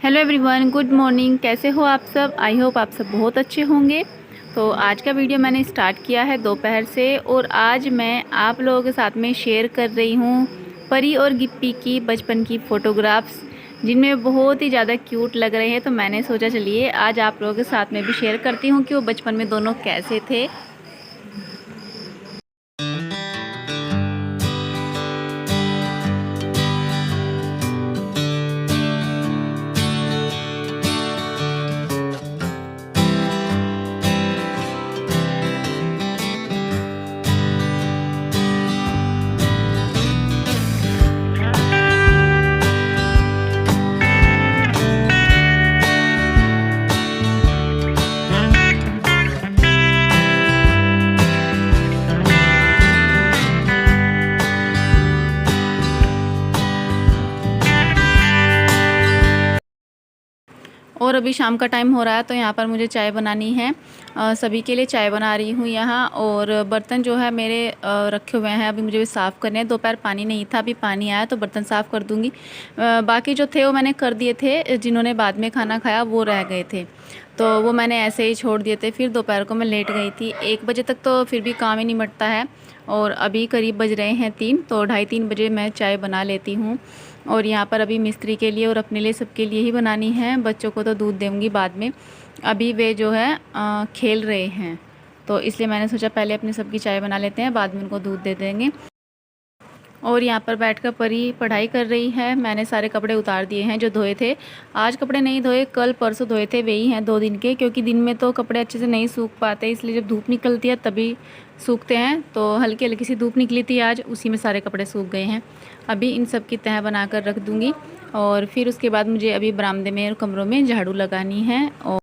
Hello everyone, good morning. कैसे हो आप सब? आई होप आप सब बहुत अच्छे होंगे। तो आज का वीडियो मैंने स्टार्ट किया है दोपहर से और आज मैं आप लोगों के साथ में शेयर कर रही हूँ परी और गिप्पी की बचपन की फ़ोटोग्राफ्स, जिनमें बहुत ही ज़्यादा क्यूट लग रहे हैं। तो मैंने सोचा चलिए आज आप लोगों के साथ में भी शेयर करती हूँ कि वो बचपन में दोनों कैसे थे। और अभी शाम का टाइम हो रहा है तो यहाँ पर मुझे चाय बनानी है। सभी के लिए चाय बना रही हूँ यहाँ। और बर्तन जो है मेरे रखे हुए हैं, अभी मुझे भी साफ़ करने हैं। दोपहर पानी नहीं था, अभी पानी आया तो बर्तन साफ़ कर दूँगी। बाकी जो थे वो मैंने कर दिए थे, जिन्होंने बाद में खाना खाया वो रह गए थे, तो वो मैंने ऐसे ही छोड़ दिए थे। फिर दोपहर को मैं लेट गई थी 1 बजे तक, तो फिर भी काम ही नहीं निपटता है। और अभी करीब बज रहे हैं 3, तो 2:30-3 बजे मैं चाय बना लेती हूँ। और यहाँ पर अभी मिस्त्री के लिए और अपने लिए सबके लिए ही बनानी है। बच्चों को तो दूध दूँगी बाद में, अभी वे जो है खेल रहे हैं, तो इसलिए मैंने सोचा पहले अपनी सबकी चाय बना लेते हैं, बाद में उनको दूध दे देंगे। और यहाँ पर बैठकर परी पढ़ाई कर रही है। मैंने सारे कपड़े उतार दिए हैं जो धोए थे। आज कपड़े नहीं धोए, कल परसों धोए थे, वही हैं 2 दिन के, क्योंकि दिन में तो कपड़े अच्छे से नहीं सूख पाते, इसलिए जब धूप निकलती है तभी सूखते हैं। तो हल्की हल्की सी धूप निकली थी आज, उसी में सारे कपड़े सूख गए हैं। अभी इन सब की तह बनाकर रख दूँगी और फिर उसके बाद मुझे अभी बरामदे में और कमरों में झाड़ू लगानी है। और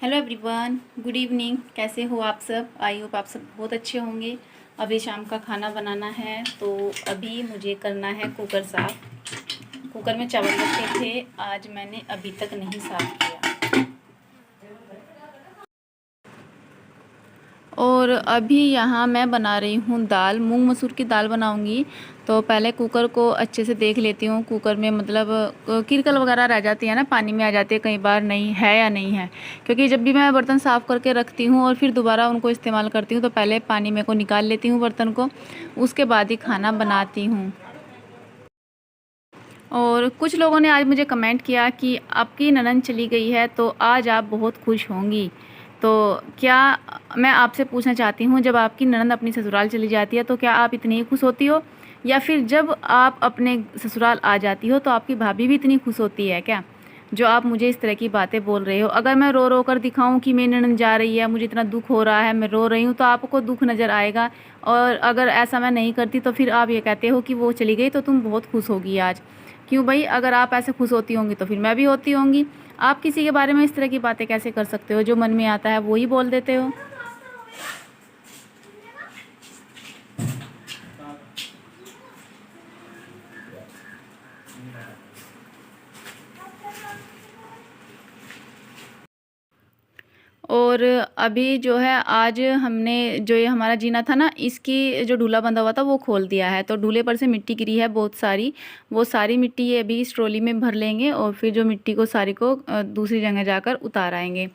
हेलो एवरीवन, गुड इवनिंग। कैसे हो आप सब? आई होप आप सब बहुत अच्छे होंगे। अभी शाम का खाना बनाना है, तो अभी मुझे करना है कुकर साफ़। कुकर में चावल रखे थे, आज मैंने अभी तक नहीं साफ़ किया। और अभी यहाँ मैं बना रही हूँ दाल, मूंग मसूर की दाल बनाऊँगी। तो पहले कुकर को अच्छे से देख लेती हूँ, कुकर में मतलब किरकल वगैरह रह जाती है ना, पानी में आ जाती है कई बार, नहीं है या नहीं है। क्योंकि जब भी मैं बर्तन साफ़ करके रखती हूँ और फिर दोबारा उनको इस्तेमाल करती हूँ, तो पहले पानी में को निकाल लेती हूँ बर्तन को, उसके बाद ही खाना बनाती हूँ। और कुछ लोगों ने आज मुझे कमेंट किया कि आपकी ननद चली गई है तो आज आप बहुत खुश होंगी। तो क्या मैं आपसे पूछना चाहती हूँ, जब आपकी ननद अपनी ससुराल चली जाती है तो क्या आप इतनी ही खुश होती हो, या फिर जब आप अपने ससुराल आ जाती हो तो आपकी भाभी भी इतनी खुश होती है क्या, जो आप मुझे इस तरह की बातें बोल रहे हो? अगर मैं रो रो कर दिखाऊं कि मेरी ननद जा रही है, मुझे इतना दुख हो रहा है, मैं रो रही हूँ, तो आपको दुख नज़र आएगा। और अगर ऐसा मैं नहीं करती तो फिर आप ये कहते हो कि वो चली गई तो तुम बहुत खुश होगी आज। क्यों भाई? अगर आप ऐसे खुश होती होंगी तो फिर मैं भी होती होंगी। आप किसी के बारे में इस तरह की बातें कैसे कर सकते हो? जो मन में आता है वो ही बोल देते हो। और अभी जो है आज हमने जो ये हमारा जीना था ना, इसकी जो डूला बंधा हुआ था वो खोल दिया है, तो डूले पर से मिट्टी गिरी है बहुत सारी। वो सारी मिट्टी ये अभी इस ट्रॉली में भर लेंगे और फिर जो मिट्टी को सारी को दूसरी जगह जाकर उतार आएंगे।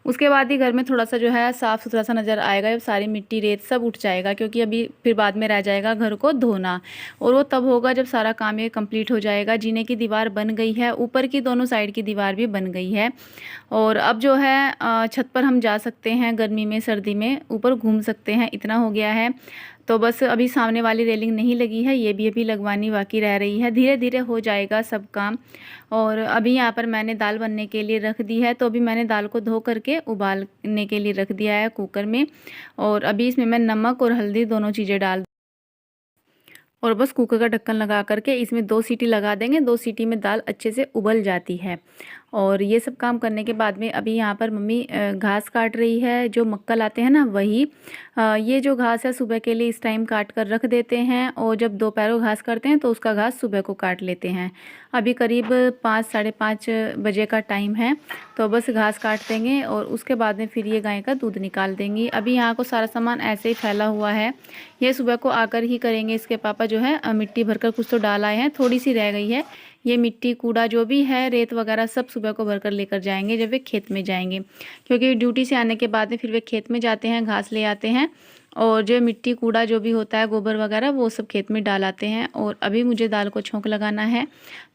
उसके बाद ही घर में थोड़ा सा जो है साफ़ सुथरा सा नज़र आएगा, जब सारी मिट्टी रेत सब उठ जाएगा, क्योंकि अभी फिर बाद में रह जाएगा घर को धोना, और वो तब होगा जब सारा काम ये कंप्लीट हो जाएगा। जीने की दीवार बन गई है, ऊपर की दोनों साइड की दीवार भी बन गई है, और अब जो है छत पर हम जा सकते हैं, गर्मी में सर्दी में ऊपर घूम सकते हैं, इतना हो गया है। तो बस अभी सामने वाली रेलिंग नहीं लगी है, ये भी अभी लगवानी बाकी रह रही है, धीरे धीरे हो जाएगा सब काम। और अभी यहाँ पर मैंने दाल बनने के लिए रख दी है, तो अभी मैंने दाल को धो करके उबालने के लिए रख दिया है कुकर में, और अभी इसमें मैं नमक और हल्दी दोनों चीज़ें डाल, और बस कुकर का ढक्कन लगा करके इसमें 2 सीटी लगा देंगे। 2 सीटी में दाल अच्छे से उबल जाती है। और ये सब काम करने के बाद में अभी यहाँ पर मम्मी घास काट रही है, जो मक्कल आते हैं ना वही। ये जो घास है सुबह के लिए इस टाइम काट कर रख देते हैं, और जब दोपहर को घास करते हैं तो उसका घास सुबह को काट लेते हैं। अभी करीब 5 साढ़े 5 बजे का टाइम है, तो बस घास काट देंगे और उसके बाद में फिर ये गाय का दूध निकाल देंगी। अभी यहाँ को सारा सामान ऐसे ही फैला हुआ है, ये सुबह को आकर ही करेंगे। इसके पापा जो है मिट्टी भरकर कुछ तो डाल आए हैं, थोड़ी सी रह गई है। ये मिट्टी कूड़ा जो भी है, रेत वगैरह सब सुबह को भरकर लेकर जाएंगे जब वे खेत में जाएंगे, क्योंकि ड्यूटी से आने के बाद में फिर वे खेत में जाते हैं, घास ले आते हैं, और जो मिट्टी कूड़ा जो भी होता है, गोबर वगैरह, वो सब खेत में डाल आते हैं। और अभी मुझे दाल को छोंक लगाना है,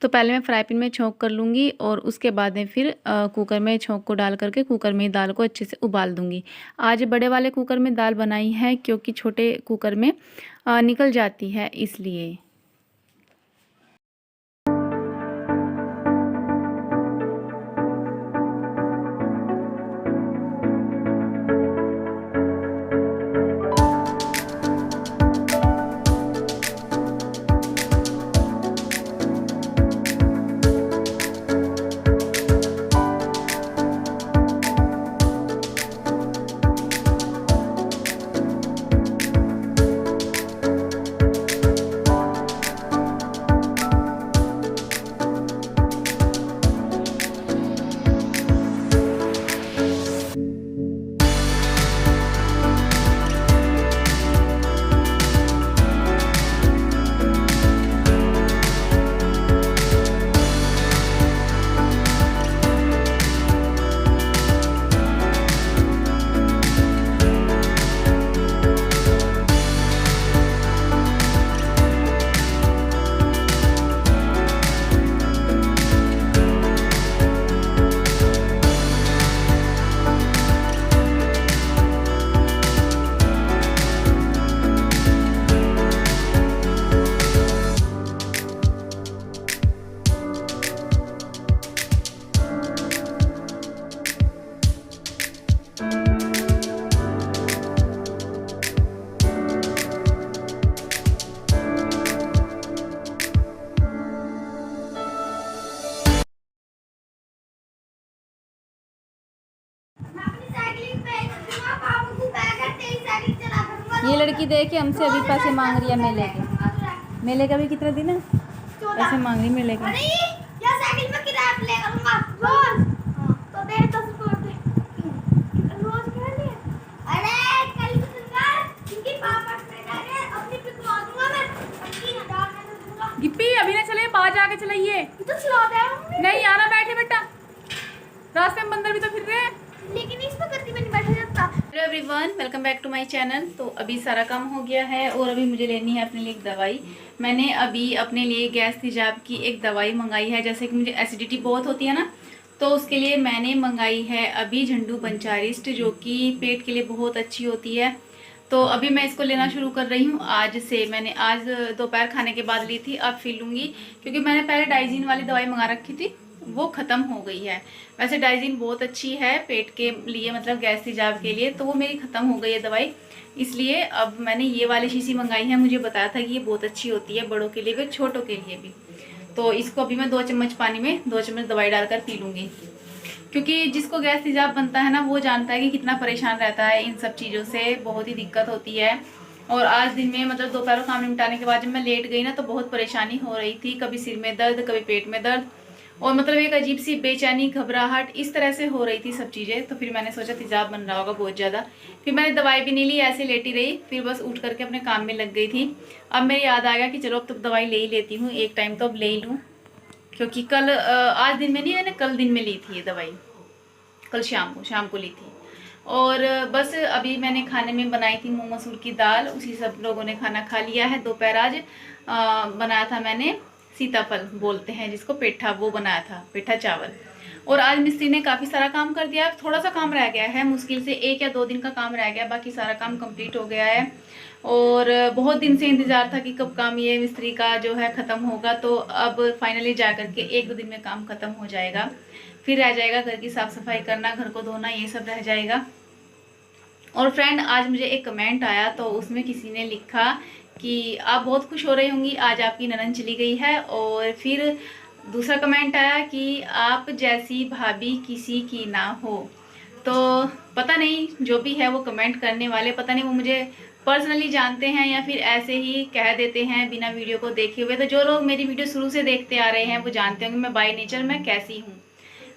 तो पहले मैं फ्राई पैन में छोंक कर लूँगी, और उसके बाद में फिर कुकर में छोंक को डाल करके कुकर में दाल को अच्छे से उबाल दूँगी। आज बड़े वाले कुकर में दाल बनाई है, क्योंकि छोटे कुकर में निकल जाती है, इसलिए। ये लड़की देख के हमसे अभी पैसे मांग रही है मेले के। मेले का भी कितने दिन है, पैसे मांग रही मेले के। गिप्पी अभी ना चले, बाहर जाके चलाइए। नहीं आना, बैठे बेटा, रास्ते में बंदर भी तो फिर रहे हैं, लेकिन इस वक्त में नहीं बैठा जाता। Hello everyone, welcome back to my channel. तो अभी सारा काम हो गया है, और अभी मुझे लेनी है अपने लिए एक दवाई। मैंने अभी अपने लिए गैस तेजाब की एक दवाई मंगाई है, जैसे कि मुझे एसिडिटी बहुत होती है ना, तो उसके लिए मैंने मंगाई है अभी झंडू पंचारिस्ट, जो कि पेट के लिए बहुत अच्छी होती है। तो अभी मैं इसको लेना शुरू कर रही हूँ आज से। मैंने आज दोपहर खाने के बाद ली थी, अब फिर लूँगी, क्योंकि मैंने पहले डाइजीन वाली दवाई मंगा रखी थी, वो ख़त्म हो गई है। वैसे डाइजीन बहुत अच्छी है पेट के लिए, मतलब गैस तेजाब के लिए, तो वो मेरी ख़त्म हो गई है दवाई, इसलिए अब मैंने ये वाली शीशी मंगाई है। मुझे बताया था कि ये बहुत अच्छी होती है, बड़ों के लिए भी छोटों के लिए भी। तो इसको अभी मैं 2 चम्मच पानी में 2 चम्मच दवाई डालकर पी लूँगी, क्योंकि जिसको गैस तेजाब बनता है ना, वो जानता है कि कितना परेशान रहता है इन सब चीज़ों से, बहुत ही दिक्कत होती है। और आज दिन में मतलब दोपहर काम निपटाने के बाद जब मैं लेट गई ना, तो बहुत परेशानी हो रही थी, कभी सिर में दर्द, कभी पेट में दर्द, और मतलब एक अजीब सी बेचैनी, घबराहट, इस तरह से हो रही थी सब चीज़ें। तो फिर मैंने सोचा तेजाब बन रहा होगा बहुत ज़्यादा, फिर मैंने दवाई भी नहीं ली, ऐसे लेटी रही, फिर बस उठ करके अपने काम में लग गई थी। अब मेरे याद आ गया कि चलो अब तो दवाई ले ही लेती हूँ, एक टाइम तो अब ले ही लूँ, क्योंकि कल आज दिन में नहीं, मैंने कल दिन में ली थी ये दवाई। कल शाम को ली थी। और बस अभी मैंने खाने में बनाई थी मूंग मसूर की दाल, उसी सब लोगों ने खाना खा लिया है। दोपहर आज बनाया था मैंने सीताफल बोलते हैं जिसको, पेठा, वो बनाया था, पेठा चावल। और आज मिस्त्री ने काफ़ी सारा काम कर दिया। थोड़ा सा काम रह गया है, मुश्किल से 1 या 2 दिन का काम रह गया, बाकी सारा काम कंप्लीट हो गया है। और बहुत दिन से इंतज़ार था कि कब काम ये मिस्त्री का जो है ख़त्म होगा, तो अब फाइनली जा कर के 1-2 दिन में काम ख़त्म हो जाएगा। फिर रह जाएगा घर की साफ़ सफाई करना, घर को धोना, ये सब रह जाएगा। और फ्रेंड, आज मुझे एक कमेंट आया, तो उसमें किसी ने लिखा कि आप बहुत खुश हो रही होंगी, आज आपकी ननद चली गई है। और फिर दूसरा कमेंट आया कि आप जैसी भाभी किसी की ना हो। तो पता नहीं, जो भी है वो कमेंट करने वाले, पता नहीं वो मुझे पर्सनली जानते हैं या फिर ऐसे ही कह देते हैं बिना वीडियो को देखे हुए। तो जो लोग मेरी वीडियो शुरू से देखते आ रहे हैं वो जानते होंगे मैं बाय नेचर मैं कैसी हूँ।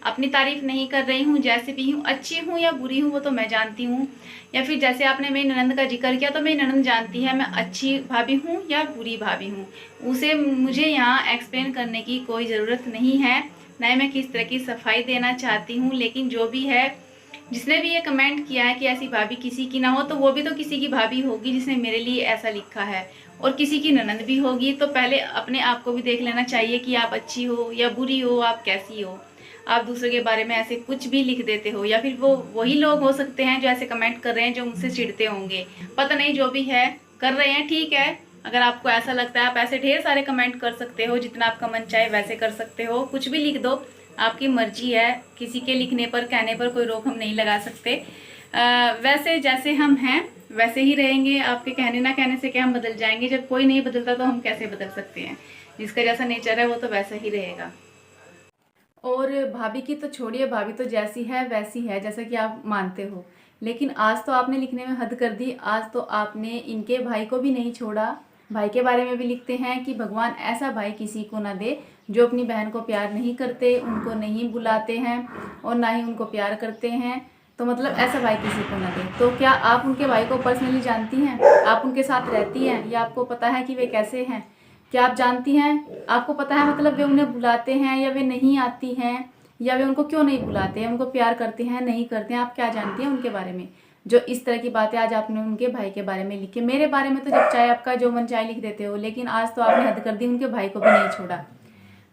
अपनी तारीफ नहीं कर रही हूँ, जैसे भी हूँ, अच्छी हूँ या बुरी हूँ वो तो मैं जानती हूँ। या फिर जैसे आपने मेरी ननंद का जिक्र किया, तो मेरी ननंद जानती है मैं अच्छी भाभी हूँ या बुरी भाभी हूँ। उसे मुझे यहाँ एक्सप्लेन करने की कोई ज़रूरत नहीं है, न ही मैं किस तरह की सफाई देना चाहती हूँ। लेकिन जो भी है, जिसने भी ये कमेंट किया है कि ऐसी भाभी किसी की ना हो, तो वो भी तो किसी की भाभी होगी जिसने मेरे लिए ऐसा लिखा है, और किसी की ननंद भी होगी। तो पहले अपने आप को भी देख लेना चाहिए कि आप अच्छी हो या बुरी हो, आप कैसी हो। आप दूसरे के बारे में ऐसे कुछ भी लिख देते हो, या फिर वो वही लोग हो सकते हैं जो ऐसे कमेंट कर रहे हैं, जो मुझसे चिढ़ते होंगे, पता नहीं, जो भी है कर रहे हैं, ठीक है। अगर आपको ऐसा लगता है, आप ऐसे ढेर सारे कमेंट कर सकते हो, जितना आपका मन चाहे वैसे कर सकते हो, कुछ भी लिख दो, आपकी मर्जी है। किसी के लिखने पर, कहने पर कोई रोक हम नहीं लगा सकते। वैसे जैसे हम हैं वैसे ही रहेंगे। आपके कहने ना कहने से क्या हम बदल जाएंगे? जब कोई नहीं बदलता तो हम कैसे बदल सकते हैं? जिसका जैसा नेचर है वो तो वैसा ही रहेगा। और भाभी की तो छोड़िए, भाभी तो जैसी है वैसी है, जैसा कि आप मानते हो। लेकिन आज तो आपने लिखने में हद कर दी। आज तो आपने इनके भाई को भी नहीं छोड़ा। भाई के बारे में भी लिखते हैं कि भगवान ऐसा भाई किसी को ना दे जो अपनी बहन को प्यार नहीं करते, उनको नहीं बुलाते हैं और ना ही उनको प्यार करते हैं। तो मतलब ऐसा भाई किसी को ना दे। तो क्या आप उनके भाई को पर्सनली जानती हैं? आप उनके साथ रहती हैं या आपको पता है कि वे कैसे हैं? क्या आप जानती हैं? आपको पता है मतलब वे उन्हें बुलाते हैं या वे नहीं आती हैं, या वे उनको क्यों नहीं बुलाते हैं, उनको प्यार करते हैं नहीं करते हैं? आप क्या जानती हैं उनके बारे में, जो इस तरह की बातें आज आपने उनके भाई के बारे में लिखी? मेरे बारे में तो जब चाहे आपका जो मन चाहे लिख देते हो, लेकिन आज तो आपने हद कर दी, उनके भाई को भी नहीं छोड़ा।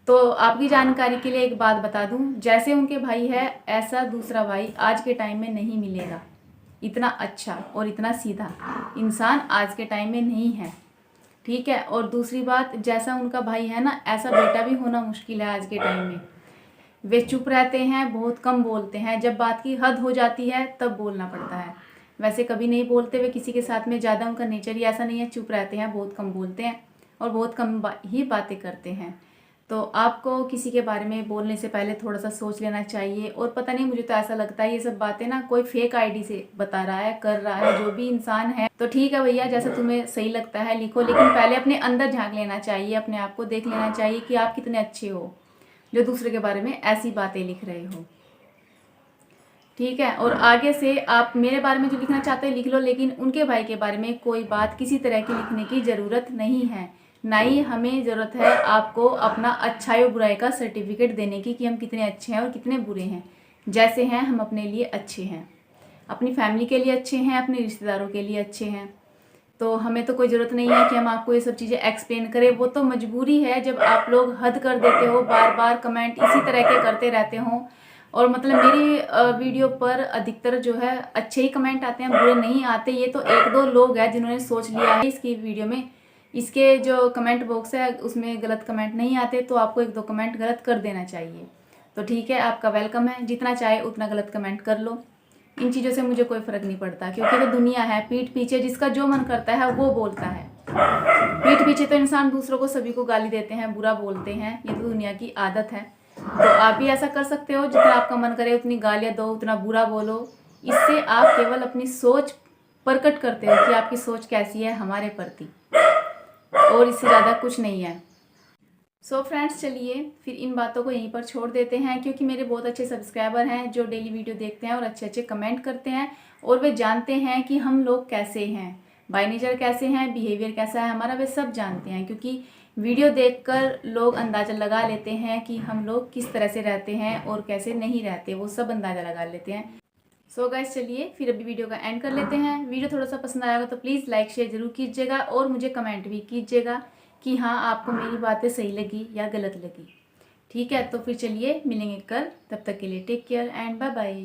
तो आपकी जानकारी के लिए एक बात बता दूं, जैसे उनके भाई है ऐसा दूसरा भाई आज के टाइम में नहीं मिलेगा। इतना अच्छा और इतना सीधा इंसान आज के टाइम में नहीं है, ठीक है। और दूसरी बात, जैसा उनका भाई है ना, ऐसा बेटा भी होना मुश्किल है आज के टाइम में। वे चुप रहते हैं, बहुत कम बोलते हैं, जब बात की हद हो जाती है तब बोलना पड़ता है। वैसे कभी नहीं बोलते वे किसी के साथ में, ज़्यादा उनका नेचर ही ऐसा नहीं है, चुप रहते हैं, बहुत कम बोलते हैं और बहुत कम ही बातें करते हैं। तो आपको किसी के बारे में बोलने से पहले थोड़ा सा सोच लेना चाहिए। और पता नहीं, मुझे तो ऐसा लगता है ये सब बातें ना कोई फेक आईडी से बता रहा है, कर रहा है, जो भी इंसान है। तो ठीक है भैया, जैसा तुम्हें सही लगता है लिखो, लेकिन पहले अपने अंदर झांक लेना चाहिए, अपने आप को देख लेना चाहिए कि आप कितने अच्छे हो जो दूसरे के बारे में ऐसी बातें लिख रहे हो, ठीक है। और आगे से आप मेरे बारे में जो लिखना चाहते हो लिख लो, लेकिन उनके भाई के बारे में कोई बात किसी तरह की लिखने की ज़रूरत नहीं है। ना ही हमें ज़रूरत है आपको अपना अच्छाई और बुराई का सर्टिफिकेट देने की कि हम कितने अच्छे हैं और कितने बुरे हैं। जैसे हैं हम अपने लिए अच्छे हैं, अपनी फैमिली के लिए अच्छे हैं, अपने रिश्तेदारों के लिए अच्छे हैं। तो हमें तो कोई ज़रूरत नहीं है कि हम आपको ये सब चीज़ें एक्सप्लेन करें। वो तो मजबूरी है जब आप लोग हद कर देते हो, बार बार कमेंट इसी तरह के करते रहते हो। और मतलब मेरी वीडियो पर अधिकतर जो है अच्छे ही कमेंट आते हैं, बुरे नहीं आते। ये तो 1-2 लोग हैं जिन्होंने सोच लिया है इसकी वीडियो में, इसके जो कमेंट बॉक्स है उसमें गलत कमेंट नहीं आते, तो आपको 1-2 कमेंट गलत कर देना चाहिए। तो ठीक है, आपका वेलकम है, जितना चाहे उतना गलत कमेंट कर लो। इन चीज़ों से मुझे कोई फ़र्क नहीं पड़ता, क्योंकि तो दुनिया है, पीठ पीछे जिसका जो मन करता है वो बोलता है। पीठ पीछे तो इंसान दूसरों को, सभी को गाली देते हैं, बुरा बोलते हैं, ये तो दुनिया की आदत है। तो आप भी ऐसा कर सकते हो, जितना आपका मन करे उतनी गालियाँ दो, उतना बुरा बोलो। इससे आप केवल अपनी सोच प्रकट करते हो कि आपकी सोच कैसी है हमारे प्रति, और इससे ज़्यादा कुछ नहीं है। सो फ्रेंड्स, चलिए फिर इन बातों को यहीं पर छोड़ देते हैं, क्योंकि मेरे बहुत अच्छे सब्सक्राइबर हैं जो डेली वीडियो देखते हैं और अच्छे अच्छे कमेंट करते हैं, और वे जानते हैं कि हम लोग कैसे हैं, बाय नेचर कैसे हैं, बिहेवियर कैसा है हमारा, वे सब जानते हैं। क्योंकि वीडियो देखकर लोग अंदाज़ा लगा लेते हैं कि हम लोग किस तरह से रहते हैं और कैसे नहीं रहते, वो सब अंदाज़ा लगा लेते हैं। सो गाइस चलिए फिर अभी वीडियो का एंड कर लेते हैं। वीडियो थोड़ा सा पसंद आएगा तो प्लीज़ लाइक शेयर ज़रूर कीजिएगा और मुझे कमेंट भी कीजिएगा कि हाँ आपको मेरी बातें सही लगी या गलत लगी। ठीक है, तो फिर चलिए मिलेंगे कल, तब तक के लिए take care and bye bye.